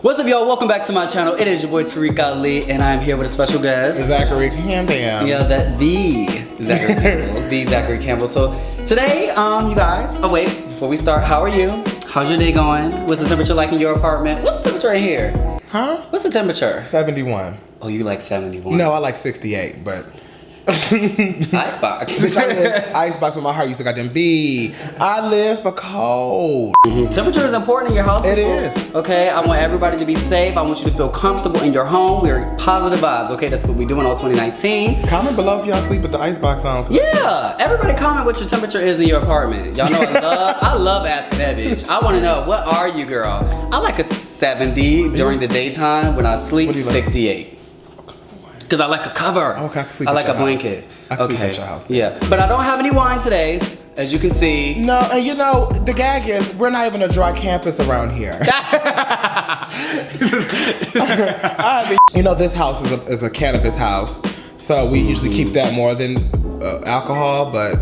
What's up, y'all? Welcome back to my channel. It is your boy Tarek Ali, and I'm here with a special guest, Zachary Campbell. Yeah, the Zachary Campbell, the Zachary Campbell. So today, you guys. Oh wait, before we start, how are you? How's your day going? What's the temperature like in your apartment? What's the temperature in here? Huh? What's the temperature? 71. Oh, you like 71? No, I like 68, but. Icebox. Bitch, I live icebox with my heart used to goddamn be. I live for cold. Temperature is important in your house. It people. is. Okay, I want everybody to be safe. I want you to feel comfortable in your home. We're positive vibes. Okay, that's what we're doing all 2019. Comment below if y'all sleep with the icebox on. Yeah, everybody comment what your temperature is in your apartment. Y'all know I love asking that bitch. I want to know, what are you, girl? I like a 70 during the daytime. When I sleep, 68. Because I like a cover. Okay, I can sleep I like at a your blanket. house. I can sleep at your house. Yeah, but I don't have any wine today, as you can see. No, and you know, the gag is, we're not even a dry campus around here. You know, this house is a cannabis house, so we usually keep that more than alcohol, but...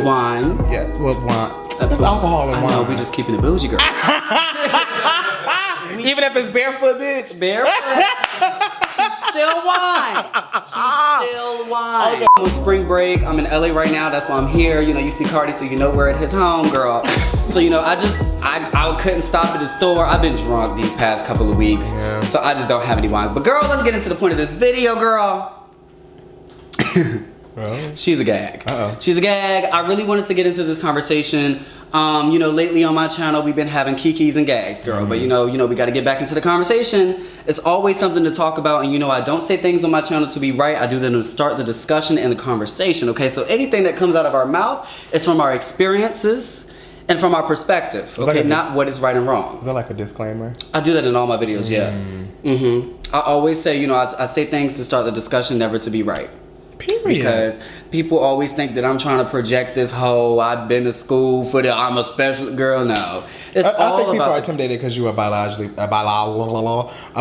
Wine. Yeah, well, wine. It's alcohol and wine. I know, we just keeping it bougie, girl. Even if it's barefoot, bitch. Barefoot. She's still wine. She's still wine. Okay. I'm on spring break. I'm in LA right now. That's why I'm here. You know, you see Cardi, so you know we're at his home, girl. So, you know, I couldn't stop at the store. I've been drunk these past couple of weeks. Yeah. So I just don't have any wine. But girl, let's get into the point of this video, girl. Well, she's a gag. Uh-oh. She's a gag. I really wanted to get into this conversation. You know, lately on my channel, we've been having kikis and gags, girl. But you know, we got to get back into the conversation. It's always something to talk about. And you know, I don't say things on my channel to be right. I do them to start the discussion and the conversation, okay? So anything that comes out of our mouth is from our experiences and from our perspective, okay? Like not what is right and wrong. Is that like a disclaimer? I do that in all my videos, yeah. I always say, you know, I say things to start the discussion, never to be right. Period. Because people always think that I'm trying to project this whole, I've been to school for the, I'm a special girl. No, it's all I think people about are intimidated because you're a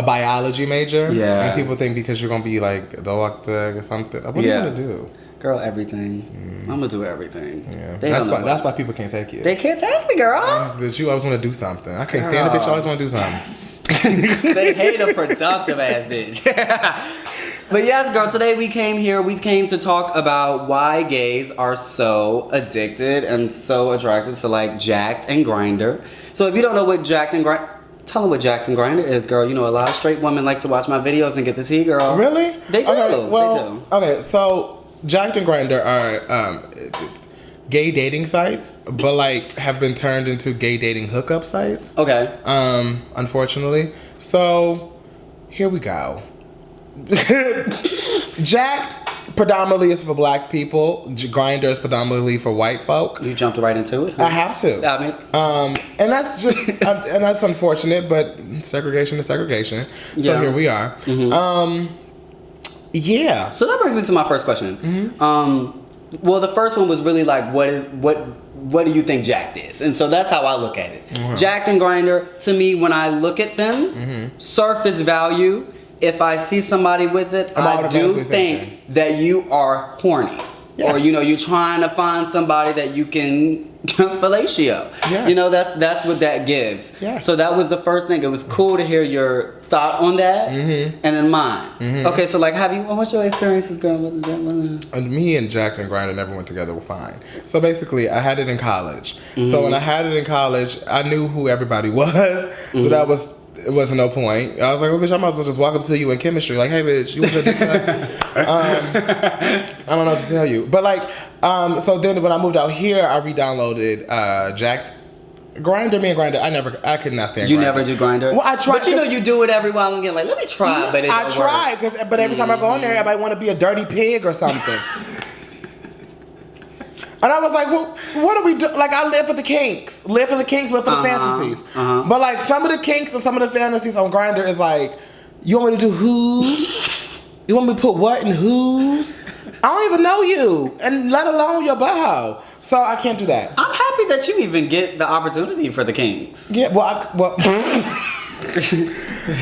biology major. Yeah. And people think because you're gonna be like a doctor or something. What are you gonna do? Girl, everything. I'm gonna do everything. Yeah. That's why people can't take you. They can't take me, girl. Bitch, you always want to do something. I can't stand a bitch. I always want to do something. They hate a productive ass bitch. But yes, girl, today we came to talk about why gays are so addicted and so attracted to like Jacked and Grindr. So if you don't know what Jacked and Grindr, tell them what Jacked and Grindr is, girl. You know, a lot of straight women like to watch my videos and get this heat, girl. Really? They do. Okay, well, they do. Okay, so Jacked and Grindr are gay dating sites, but like have been turned into gay dating hookup sites. Okay. Unfortunately. So here we go. Jacked predominantly is for black people. Grindr is predominantly for white folk. You jumped right into it. I have to. I mean, and that's just and that's unfortunate, but segregation is segregation. So here we are. Yeah. So that brings me to my first question. Well, the first one was really like, what do you think Jacked is? And so that's how I look at it. Jacked and Grindr, to me, when I look at them, surface value. If I see somebody with it, I do think that you are horny. Yes. Or, you know, you're trying to find somebody that you can fellatio. Yes. You know, that's what that gives. Yes. So that was the first thing. It was cool to hear your thought on that and then mine. Okay, so like, what's your experiences, girl? Me and Jacked and Grindr never went together fine. So basically, I had it in college. So when I had it in college, I knew who everybody was. So it wasn't no point. I was like, well, bitch, I might as well just walk up to you in chemistry. Like, hey, bitch, you want your dick sucked? I don't know what to tell you. But like, so then when I moved out here, I re-downloaded Jacked. Grindr, me and Grindr, I could not stand Grindr. You never do Grindr? Well, I try. But you know you do it every while and get like, let me try. But I try, but every time I go in there, everybody want to be a dirty pig or something. And I was like, well, what do we do? Like, I live for the kinks. Live for the fantasies. But like, some of the kinks and some of the fantasies on Grindr is like, you want me to do who's? You want me to put what in who's? I don't even know you, and let alone your bow. So I can't do that. I'm happy that you even get the opportunity for the kinks. Yeah,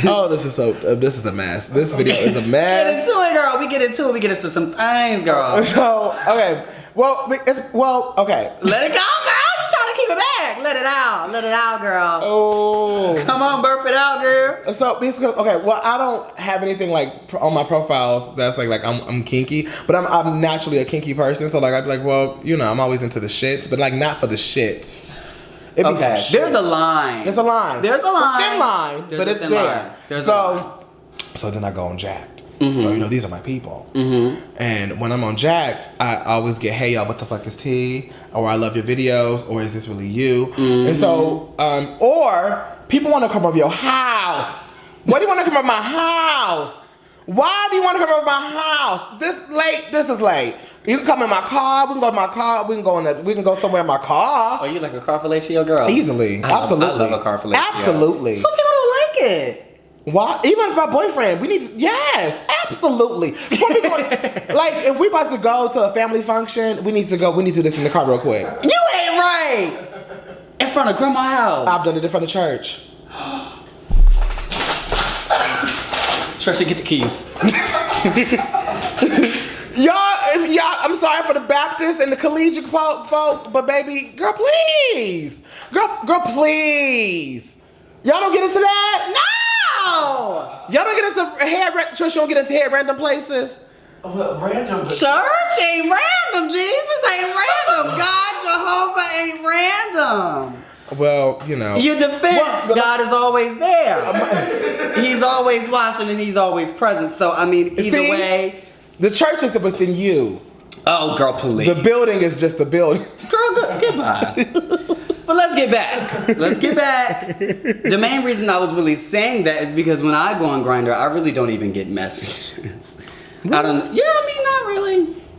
oh, this is a mess. This video is a mess. Get into it, girl. We get into some things, girl. So, okay. Okay. Let it go, girl. You trying to keep it back. Jack, let it out, girl. Oh, Come on, burp it out, girl. So basically, okay. Well, I don't have anything like on my profiles that's like I'm kinky, but I'm naturally a kinky person. So like I'd be like, well, you know, I'm always into the shits, but like not for the shits. Okay, there's a line. There's a line. There's a line. It's a thin line, but it's there. There's a line. So then I go on Jacked. So, you know, these are my people. And when I'm on Jacked, I always get, hey, y'all, what the fuck is tea? Or I love your videos. Or is this really you? And so, or people want to come over your house. Why do you want to come over my house? Why do you want to come over my house? This is late. You can come in my car. We can go to my car. We can go somewhere in my car. Oh, you like a car fellatio girl? Easily. Absolutely. I love a car fellatio. Absolutely. Some people don't like it. Why? Even as my boyfriend, yes, absolutely. Before we go, like, if we about to go to a family function, we need to do this in the car real quick. You ain't right. In front of grandma's house. I've done it in front of church. Trisha, get the keys. I'm sorry for the Baptists and the collegiate folk, but baby, girl, please. Girl, please. Y'all don't get into that? No! Y'all don't get into hair, Trish, you don't get into hair random places? Random. Church ain't random. Jesus ain't random. God, Jehovah ain't random. Well, you know. Your defense, God is always there. He's always watching and he's always present. So, I mean, either way. The church is within you. Oh, girl, please. The building is just a building. Girl, goodbye. But let's get back. The main reason I was really saying that is because when I go on Grindr, I really don't even get messages. Really?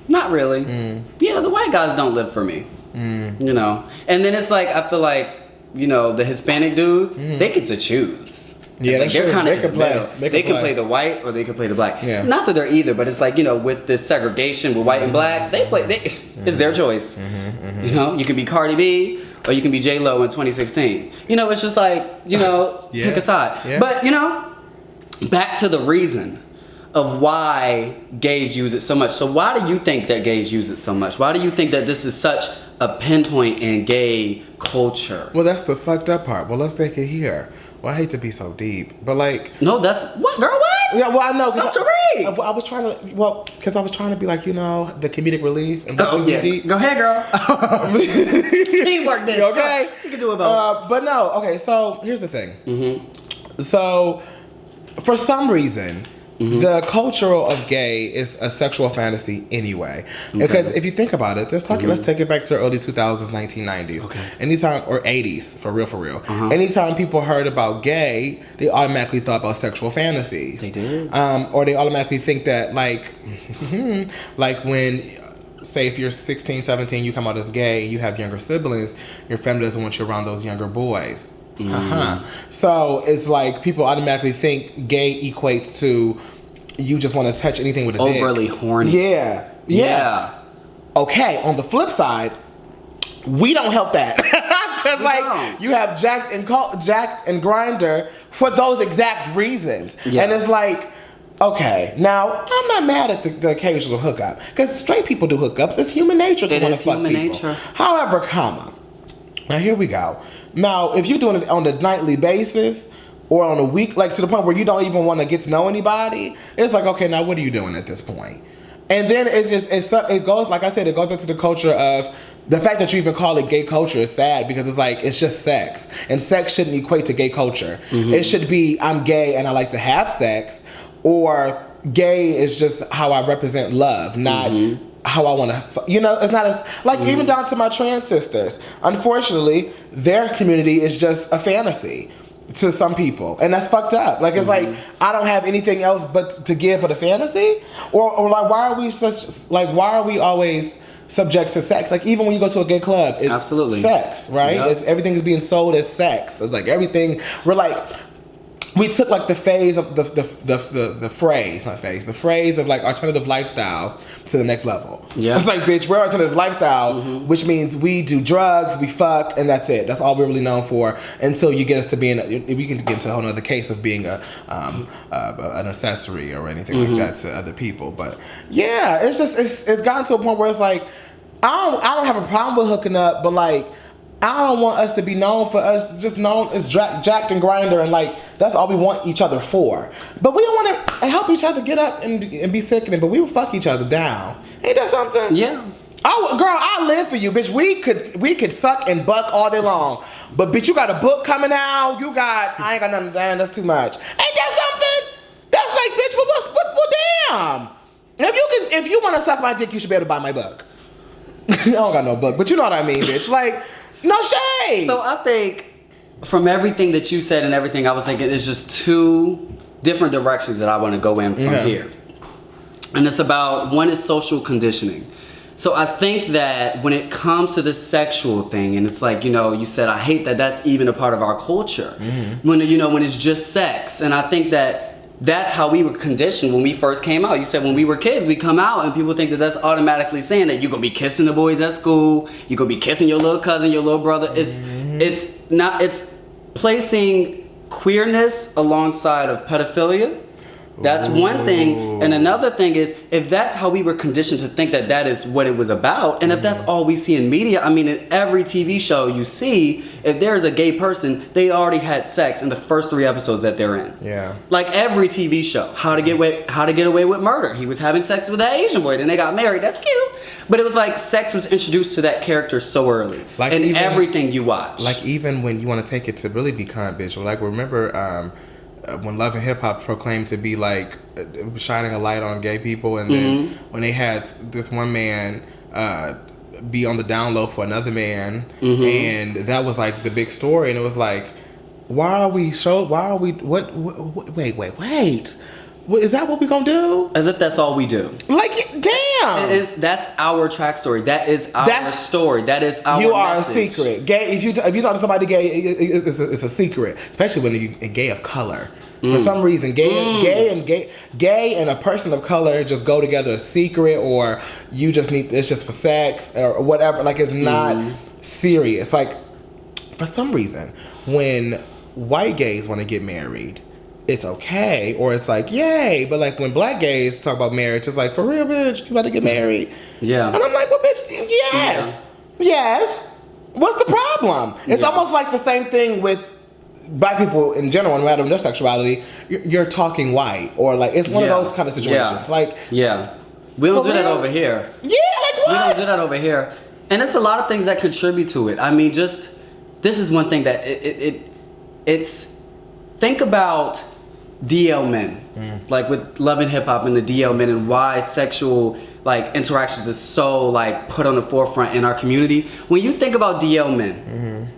Not really. Yeah, the white guys don't live for me. You know? And then it's like, I feel like, you know, the Hispanic dudes, they get to choose. Yeah, like they're kind of they can play. They can play the white or they can play the black. Yeah. Not that they're either, but it's like, you know, with this segregation with white and black, it's their choice. You know, you can be Cardi B or you can be J-Lo in 2016. You know, it's just like, you know, pick a side. Yeah. But, you know, back to the reason of why gays use it so much. So why do you think that gays use it so much? Why do you think that this is such a pinpoint in gay culture? Well, that's the fucked up part. Well, let's take it here. Well, I hate to be so deep, but like... No, that's... What, girl, what? Yeah, well, I know. Tariq! I was trying to... Well, because I was trying to be like, you know, the comedic relief. And deep. Go ahead, girl. Teamwork this. Okay? You can do it both. But no, okay, so here's the thing. So, for some reason... The cultural of gay is a sexual fantasy anyway. Because if you think about it, let's take it back to the early 2000s, 1990s. Okay. Anytime, or 80s, for real. Anytime people heard about gay, they automatically thought about sexual fantasies. They did. Or they automatically think that, like, like when... Say if you're 16, 17, you come out as gay, you have younger siblings, your family doesn't want you around those younger boys. So it's like people automatically think gay equates to you just want to touch anything with a dick. Overly horny. Yeah. Okay, on the flip side, we don't help that. Because like you have Jacked and Grindr for those exact reasons. Yeah. And it's like, okay, now I'm not mad at the occasional hookup. Because straight people do hookups. It's human nature to want to fuck people. Nature. However, now here we go. Now, if you're doing it on a nightly basis or on a week, like to the point where you don't even want to get to know anybody, it's like, okay, now what are you doing at this point? And then it goes, like I said, it goes back to the culture of the fact that you even call it gay culture is sad because it's like, it's just sex. And sex shouldn't equate to gay culture. It should be, I'm gay and I like to have sex, or gay is just how I represent love, not... how I want to, you know, it's not as, like, even down to my trans sisters. Unfortunately, their community is just a fantasy to some people. And that's fucked up. Like, it's like, I don't have anything else but to give but a fantasy? Or like, why are we always subject to sex? Like, even when you go to a gay club, it's sex, right? Yep. Everything is being sold as sex. It's like everything, we took like the phase of the phrase of like alternative lifestyle to the next level. Yeah. It's like, bitch, we're alternative lifestyle, which means we do drugs, we fuck, and that's it. That's all we're really known for until you get us to being, we can get into a whole other case of being an accessory or anything like that to other people. But yeah, it's just, it's gotten to a point where it's like, I don't have a problem with hooking up, but like, I don't want us to be known for us just known as Jacked and Grindr, and like that's all we want each other for. But we don't want to help each other get up and be sickening. But we will fuck each other down. Ain't that something? Yeah. Oh, girl, I live for you, bitch. We could suck and buck all day long. But bitch, you got a book coming out. I ain't got nothing down. That's too much. Ain't that something? That's like, bitch. Well, damn. If you want to suck my dick, you should be able to buy my book. I don't got no book, but you know what I mean, bitch. Like. No shade. So I think from everything that you said and everything, I was thinking it's just two different directions that I want to go in from here. And it's about, one is social conditioning. So I think that when it comes to the sexual thing, and it's like, you said, I hate that that's even a part of our culture. When it's just sex. And I think that that's how we were conditioned when we first came out. You said when we were kids, we come out and people think that that's automatically saying that you're gonna be kissing the boys at school, you're gonna be kissing your little cousin, your little brother. It's placing queerness alongside of pedophilia. That's one thing. And another thing is, if that's how we were conditioned to think that that is what it was about, and if that's all we see in media, I mean, in every TV show you see, if there's a gay person, they already had sex in the first 3 episodes that they're in. Yeah. Like every TV show, How to Get Away with Murder. He was having sex with that Asian boy, then they got married. That's cute. But it was like sex was introduced to that character so early. Like in everything you watch. Like even when you want to take it to really be kind, bitch. Like remember when Love and Hip Hop proclaimed to be like shining a light on gay people, and then when they had this one man be on the down low for another man, and that was like the big story, and it was like, wait. Is that what we gonna do? As if that's all we do. Like, damn. That's our track story. That is our story. That is our You are message. a secret. Gay. If you talk to somebody gay, it's a secret. Especially when you're gay of color. For some reason, gay and a person of color just go together. A secret, or you just it's just for sex or whatever. Like it's not serious. Like for some reason, when white gays want to get married, it's okay, or it's like, yay. But like when black gays talk about marriage, it's like, for real, bitch, you about to get married? Yeah. And I'm like, well, bitch, yes. What's the problem? It's almost like the same thing with black people in general, no matter their sexuality. You're talking white, or like it's one of those kind of situations. Like, we don't do that over here. Yeah, like what? We don't do that over here, and it's a lot of things that contribute to it. I mean, just this is one thing that it's think about DL men, like with Love and Hip Hop and the DL men, and why sexual like interactions is so like put on the forefront in our community. When you think about DL men,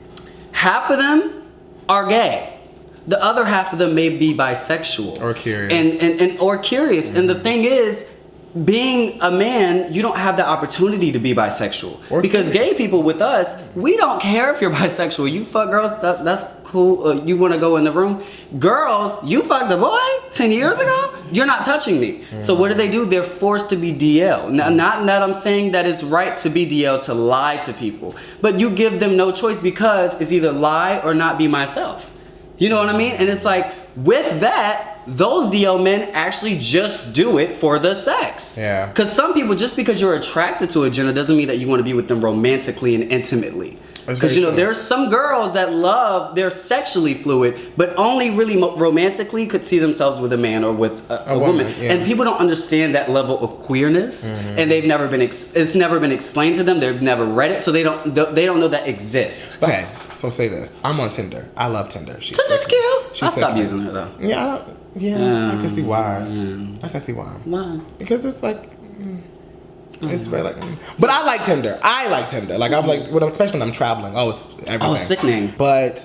half of them are gay. The other half of them may be bisexual or curious, and or curious. And the thing is, being a man, you don't have the opportunity to be bisexual, or because gay people with us, we don't care if you're bisexual. You fuck girls, that's cool. You want to go in the room. Girls, you fucked a boy 10 years ago, you're not touching me. So what do? They're forced to be DL. Now, not that I'm saying that it's right to be DL, to lie to people, but you give them no choice, because it's either lie or not be myself. You know what I mean? And it's like, with that, those DL men actually just do it for the sex. Yeah. Because some people, just because you're attracted to a gender doesn't mean that you want to be with them romantically and intimately. Because there's some girls that they're sexually fluid, but only really romantically could see themselves with a man or with a woman. Yeah. And people don't understand that level of queerness, and they've never been it's never been explained to them. They've never read it, so they don't know that exists. Okay, so say this: I'm on Tinder. I love Tinder. Tinder's cute. I stopped using her though. Yeah, I can see why. I can see why. Why? Because it's like. It's very like, but I like Tinder. Like I'm like, especially when I'm traveling. Oh, it's everything. Oh, sickening. But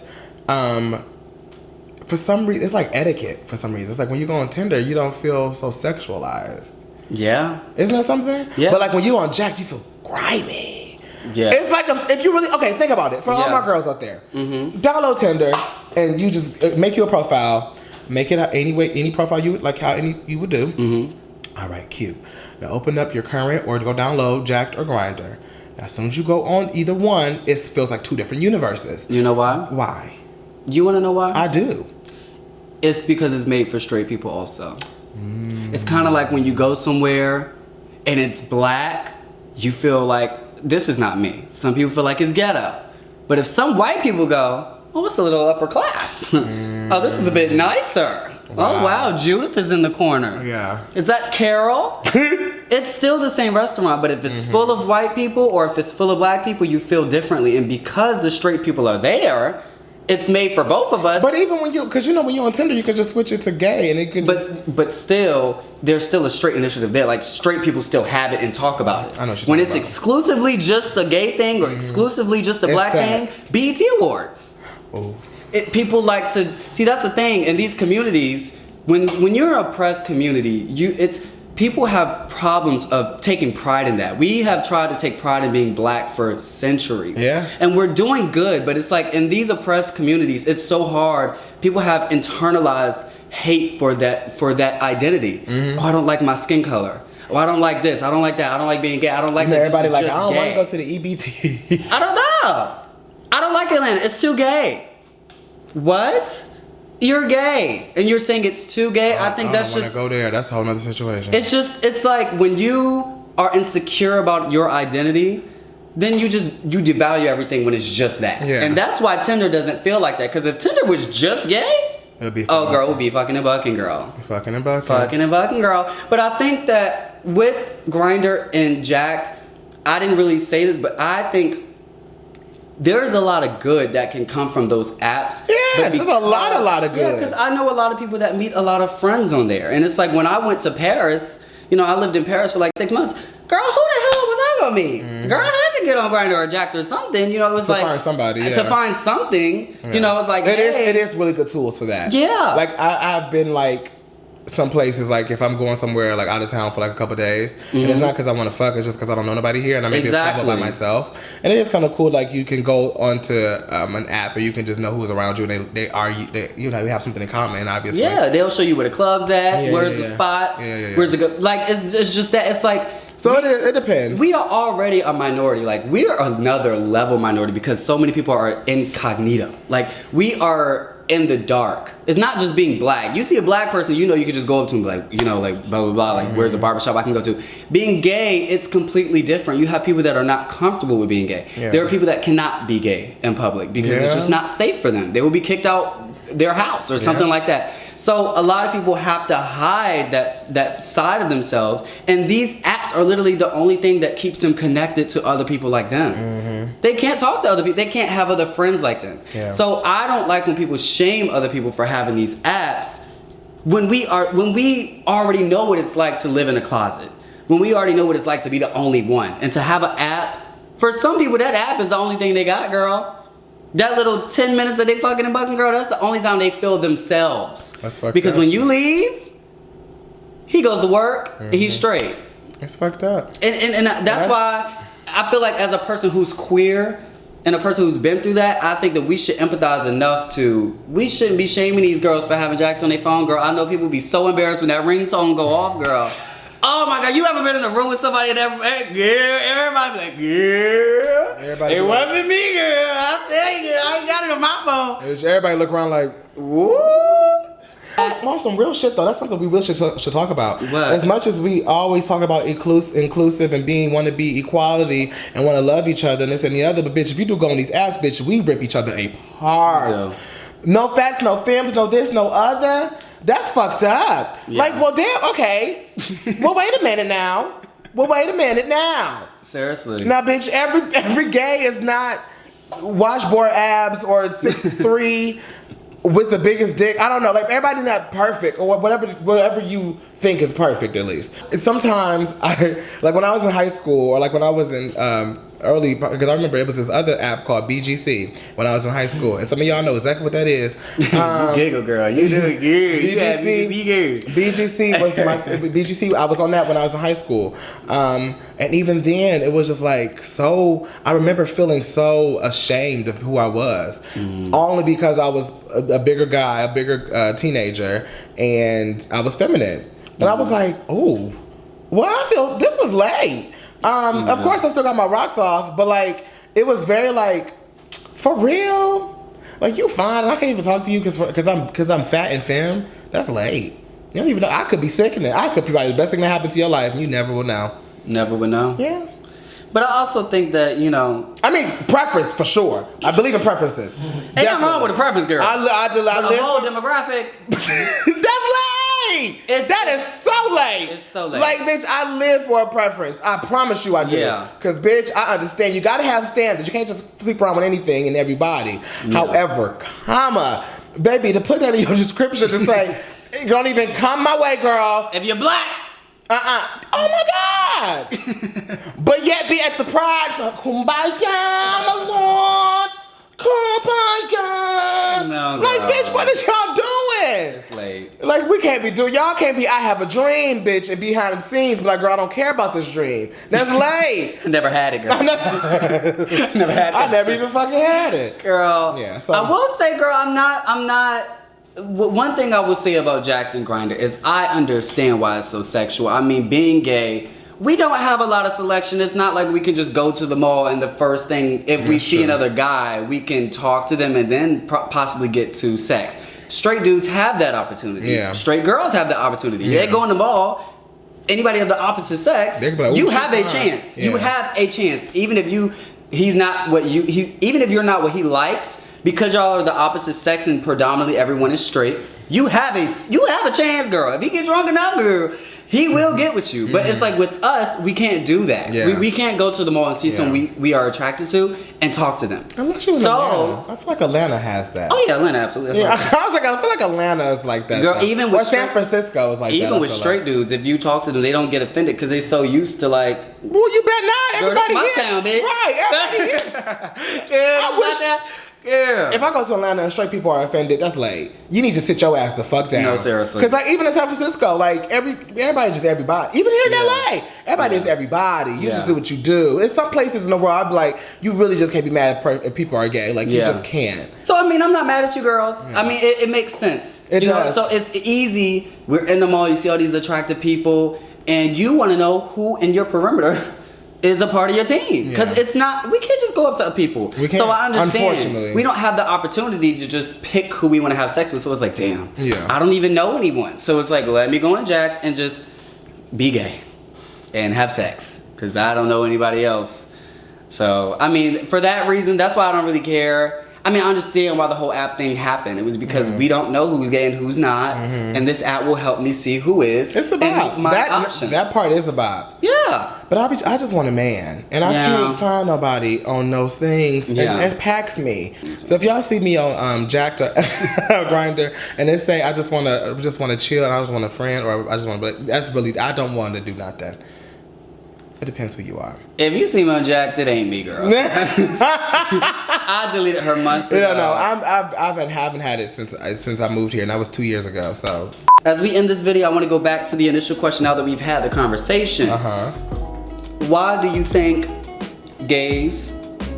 for some reason, it's like etiquette. For some reason, it's like when you go on Tinder, you don't feel so sexualized. Yeah. Isn't that something? Yeah. But like when you on Jack'd, you feel grimy. Yeah. It's like if you really think about it. For all my girls out there, download Tinder and you just make you a profile. Make it any profile you like, how you would do. All right, cute. Now open up your current, or go download Jackd or Grindr. Now as soon as you go on either one, it feels like two different universes. You know why? Why? You want to know why? I do. It's because it's made for straight people also. It's kind of like when you go somewhere and it's black, you feel like, this is not me. Some people feel like it's ghetto. But if some white people go, oh, it's a little upper class. Oh, this is a bit nicer. Wow. Oh, wow, Judith is in the corner. Yeah. Is that Carol? It's still the same restaurant, but if it's full of white people or if it's full of black people, you feel differently. And because the straight people are there, it's made for both of us. But even when when you're on Tinder, you can just switch it to gay, and it could. But still, there's still a straight initiative there. Like straight people still have it and talk about it. I know what you're when talking it's about. Exclusively just a gay thing or exclusively just a black thing, BET Awards. Oh. People like to see. That's the thing in these communities. When you're an oppressed community, people have problems of taking pride in that. We have tried to take pride in being black for centuries. Yeah. And we're doing good, but it's like in these oppressed communities, it's so hard. People have internalized hate for that identity. Oh, I don't like my skin color. Oh, I don't like this. I don't like that. I don't like being gay. I don't like that. Everybody like, I don't want to go to the EBT. I don't know. I don't like Atlanta. It's too gay. What? You're gay, and you're saying it's too gay. I think that's just. I don't want to go there. That's a whole nother situation. It's like when you are insecure about your identity, then you devalue everything when it's just that. Yeah. And that's why Tinder doesn't feel like that. Because if Tinder was just gay, it'd be girl would be fucking and bucking girl. Fucking and bucking girl. But I think that with Grindr and Jacked, I didn't really say this, but I think there's a lot of good that can come from those apps. Yes, there's a lot of good. Yeah, because I know a lot of people that meet a lot of friends on there. And it's like when I went to Paris, I lived in Paris for like 6 months. Girl, who the hell was I gonna meet? Girl, I had to get on Grindr or Jacked or something. It was like... To find somebody, yeah. To find something. Yeah. It's like, It is really good tools for that. Yeah. Like, I've been like... some places, like if I'm going somewhere like out of town for like a couple days, and it's not because I want to fuck, it's just because I don't know nobody here and I may be travel by myself. And it is kind of cool, like you can go onto an app and you can just know who's around you, and they we have something in common, obviously. Yeah, they'll show you where the club's at, where's the spots, where's the good, like it's just that it's like. So it depends. We are already a minority. Like, we are another level minority because so many people are incognito. Like, we are in the dark. It's not just being black. You see a black person, you can just go up to them like, like blah, blah, blah. Like, where's the barbershop I can go to? Being gay, it's completely different. You have people that are not comfortable with being gay. Yeah. There are people that cannot be gay in public because it's just not safe for them. They will be kicked out their house or something like that. So a lot of people have to hide that side of themselves, and these apps are literally the only thing that keeps them connected to other people like them. They can't talk to other people. They can't have other friends like them. Yeah. So I don't like when people shame other people for having these apps when we already know what it's like to live in a closet. When we already know what it's like to be the only one, and to have an app. For some people, that app is the only thing they got, girl. That little 10 minutes that they fucking and bucking, girl, that's the only time they feel themselves. That's fucked because up. When you leave, he goes to work and he's straight. It's fucked up. And that's why I feel like as a person who's queer and a person who's been through that, I think that we should empathize enough we shouldn't be shaming these girls for having Jacked on their phone, girl. I know people be so embarrassed when that ringtone go off, girl. Oh my God, you ever been in a room with somebody that everybody be like, it wasn't me, girl. I tell you, girl, I ain't got it on my phone. Everybody look around like, woo. On some real shit though, that's something we really should talk about. What? As much as we always talk about inclusive and want to be equality and want to love each other and this and the other, but bitch, if you do go on these apps, bitch, we rip each other apart. No fats, no femmes, no this, no other. That's fucked up. Yeah. Like, well, damn, okay. Well, wait a minute now. Seriously. Now, bitch, every gay is not washboard abs or 6'3" with the biggest dick. I don't know. Like, everybody not perfect or whatever you think is perfect, at least. And sometimes, when I was in high school or like when I was in early, because I remember it was this other app called BGC when I was in high school, and some of y'all know exactly what that is. Giggle girl, you doing good. BGC was BGC. I was on that when I was in high school, and even then it was just like so. I remember feeling so ashamed of who I was, only because I was a bigger guy, a bigger teenager, and I was feminine, and I was like, oh, well, I feel this was late. Of course I still got my rocks off, but like it was very like, for real, like you fine and I can't even talk to you because I'm fat and femme. That's late. You don't even know. I could be sick in it. I could be probably the best thing that happened to your life and you never will know. Never will know. Yeah. But I also think that, you know... I mean, preference, for sure. I believe in preferences. Ain't nothing wrong with a preference, girl. I the live whole demographic... That's lame! That is so lame! It's so lame. Like, bitch, I live for a preference. I promise you I do. Yeah. Because, bitch, I understand. You gotta have standards. You can't just sleep around with anything and everybody. Yeah. However, baby, to put that in your description to say, don't even come my way, girl. If you're black... Oh my God! But yet be at the pride, so kumbaya, my lord, kumbaya. No, like, bitch, what is y'all doing? It's late. Like, we can't be doing. Y'all can't be. I have a dream, bitch, and behind the scenes, but like, girl, I don't care about this dream. That's late. Never had it, girl. I never had it. I never even fucking had it, girl. Yeah. So I will say, girl, I'm not. One thing I will say about JackdGrindr is I understand why it's so sexual. I mean, being gay, we don't have a lot of selection. It's not like we can just go to the mall and the first thing, if we see another guy, we can talk to them and then possibly get to sex. Straight dudes have that opportunity. Yeah. Straight girls have the opportunity. Yeah. They go in the mall, anybody of the opposite sex, like, you have a chance. Yeah. You have a chance. Even if even if you're not what he likes, because y'all are the opposite sex and predominantly everyone is straight, you have a chance, girl. If he get drunk enough, girl, he will get with you. But it's like with us, we can't do that. Yeah. We can't go to the mall and see someone we are attracted to and talk to them. I'm not sure Atlanta. I feel like Atlanta has that. Oh yeah, Atlanta absolutely. Yeah, I was like, I feel like Atlanta is like that. Girl, even with San Francisco is like that. Even with straight dudes, if you talk to them, they don't get offended because they're so used to like. Well, you bet not. Everybody girl, here. my town, bitch. Right, everybody here. Yeah, I wish. Yeah. If I go to Atlanta and straight people are offended, that's late. You need to sit your ass the fuck down. No, seriously. Because like even in San Francisco, like everybody's just everybody. Even here in LA, everybody is everybody. You just do what you do. There's some places in the world I'd be like, you really just can't be mad if people are gay. Like you just can't. So I mean, I'm not mad at you girls. Yeah. I mean, it makes sense. It does. So it's easy. We're in the mall. You see all these attractive people, and you want to know who in your perimeter is a part of your team, because it's not. We can't just go up to people. We can't. So I understand. Unfortunately, we don't have the opportunity to just pick who we want to have sex with. So it's like, damn. Yeah. I don't even know anyone. So it's like, let me go on Jacked and just be gay and have sex, because I don't know anybody else. So I mean, for that reason, that's why I don't really care. I mean, I understand why the whole app thing happened. It was because we don't know who's gay and who's not, and this app will help me see who is. It's about my options. That part is about. Yeah. But I just want a man, and I can't find nobody on those things, and it packs me. So if y'all see me on JackdGrindr and they say I just want to chill and I just want a friend, or I just want to, that's really, I don't want to do nothing. It depends who you are. If you see me on Jacked, it ain't me, girl. I deleted her months ago. No, I haven't had it since I moved here, and that was 2 years ago. So as we end this video, I want to go back to the initial question. Now that we've had the conversation, why do you think gays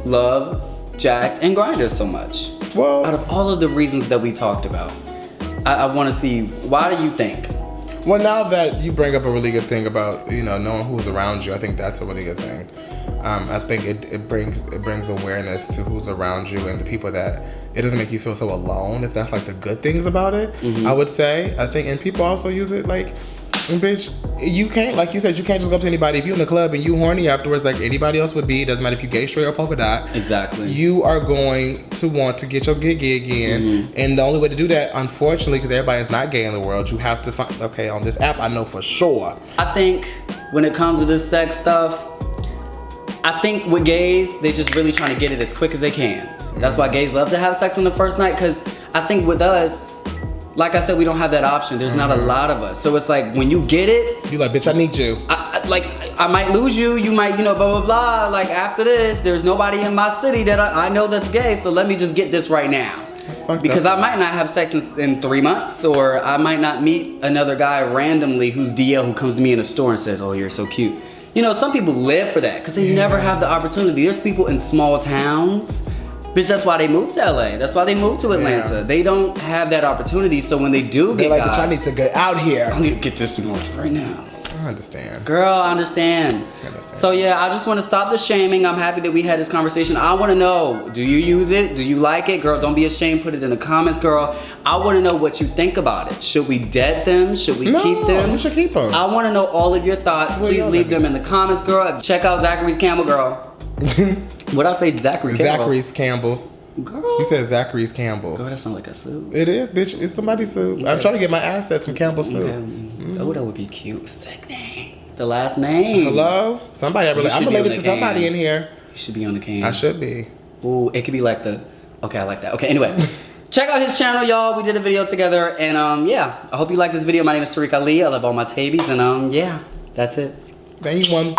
love Jacked and Grindr so much? Well, out of all of the reasons that we talked about, I want to see, why do you think? Well, now that you bring up a really good thing about, knowing who's around you, I think that's a really good thing. I think it brings awareness to who's around you and the people that it doesn't make you feel so alone, if that's like the good things about it, I would say. I think, and people also use it like, bitch, you can't, like you said, you can't just go up to anybody. If you're in the club and you horny afterwards like anybody else would be, doesn't matter if you're gay, straight, or polka dot. Exactly. You are going to want to get your gig in. And the only way to do that, unfortunately, because everybody is not gay in the world, you have to find, okay, on this app, I know for sure. I think when it comes to this sex stuff, I think with gays, they just really trying to get it as quick as they can. That's why gays love to have sex on the first night, because I think with us, like I said, we don't have that option. There's not a lot of us. So it's like, when you get it, you're like, bitch, I need you. I might lose you. You might, blah, blah, blah. Like, after this, there's nobody in my city that I know that's gay. So let me just get this right now. That's fucked because up. I might not have sex in 3 months, or I might not meet another guy randomly who's DL who comes to me in a store and says, oh, you're so cute. Some people live for that because they never have the opportunity. There's people in small towns. Bitch, that's why they moved to LA. That's why they moved to Atlanta. Yeah. They don't have that opportunity. So when they do get like, guys, bitch, I need to get out here. I need to get this north right now. understand. Girl, I understand. So yeah, I just want to stop the shaming. I'm happy that we had this conversation. I want to know, do you use it? Do you like it? Girl, don't be ashamed. Put it in the comments, girl. I want to know what you think about it. Should we dead them? Should we keep them? We should keep them. I want to know all of your thoughts. Please leave them in the comments, girl. Check out Zachary Campbell, girl. What I say, Zachary Campbell? Zachary's Campbell's. Girl. You said Zachary's Campbell's. Girl, that sounds like a soup. It is, bitch. It's somebody's soup. Okay. I'm trying to get my assets from Campbell's soup. Okay. Oh, that would be cute. Sick name. The last name. Hello? Somebody. I'm related to somebody in here. You should be on the can. I should be. Ooh, it could be like the... Okay, I like that. Okay, anyway. Check out his channel, y'all. We did a video together. And, yeah. I hope you like this video. My name is Tarek Ali. I love all my tabies. And, yeah. That's it. Thank you, one.